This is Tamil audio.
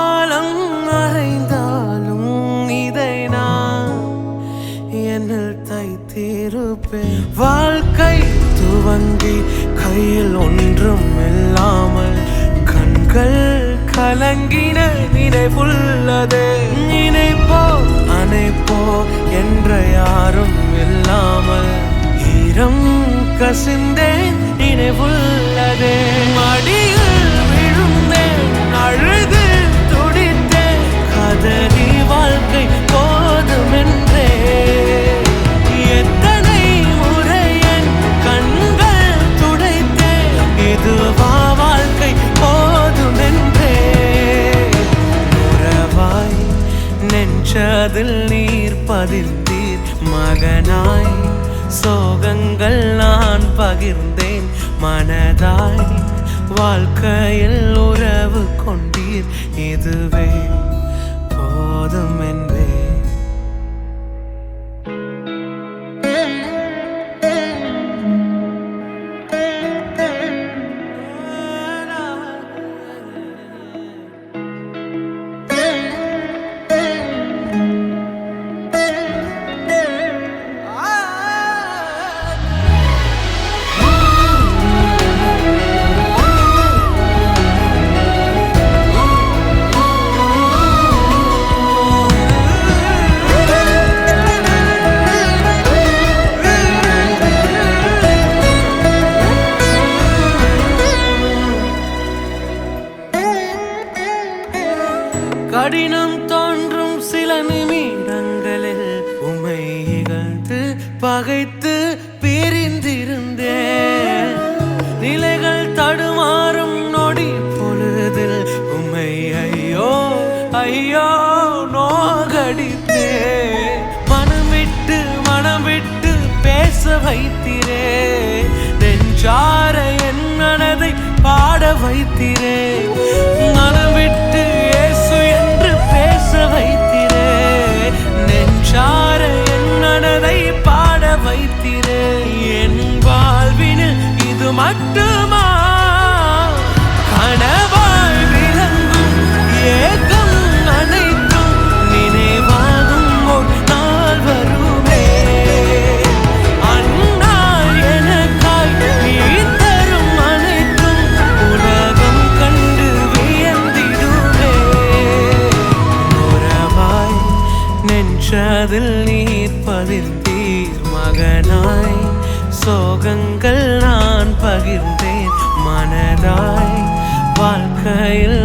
காலம் மறைந்தாலும் இதை நான் என்னில் தைத்திருப்பேன். வாழ்க்கை துவங்கி கையில் ஒன்றும் இல்லாமல் கண்கள் கலங்கின நினைவுள்ளதே. நினைப்போ அணைப்போ என்ற யாரும் இல்லாமல் ஈரம் கசிந்தேன் நினைவுள்ளதே. மடியில் விழுந்தேன் அழுது துடித்தேன் கதறி வாழ்க்கை போதுமென்றே. எத்தனை முறை என் கண்கள் துடைத்தேன் இதுவா வாழ்க்கை போதுமென்றே. உறவாய் நெஞ்சதில் நீர் பதிர்ந்தீர் மகனாய் சோகங்கள் நான் பகிர்ந்தேன் மனதாய் வாழ்க்கையில் உறவு கொண்டீர் இதுவே போதும் என்பே. கடினம் தோன்றும் சில நிமிடங்களில் உமை இகழ்ந்து பகைத்து பிரிந்திருந்தேன். நிலைகள் தடுமாறும் நொடி பொழுதில் உமை ஐயோ ஐயோ நோகடித்தேன். மனம் விட்டு பேச வைத்திரே நெஞ்சார என் மனதை பாட வைத்திரே. மனம் விட்டு இயேசு என்று பேச வைத்திரே நெஞ்சார என் மனதை பாட வைத்திரே. என் வாழ்வினில் இது மட்டுமா கனவாய் விளங்கும் ஏகம் அனைத்தும் நினைவாகும் ஒரு நாள் வருமே. அந்நாள் எனக்காய் நீ தரும் அனைத்தும் உலகம் கண்டு வியந்திடுவே. உறவாய் நெஞ்சதில் நீர் பதிர்ந்தீர் மகனாய் சோகங்கள் நான் பகிர்ந்தேன் மனதாய் வாழ்க்கையில்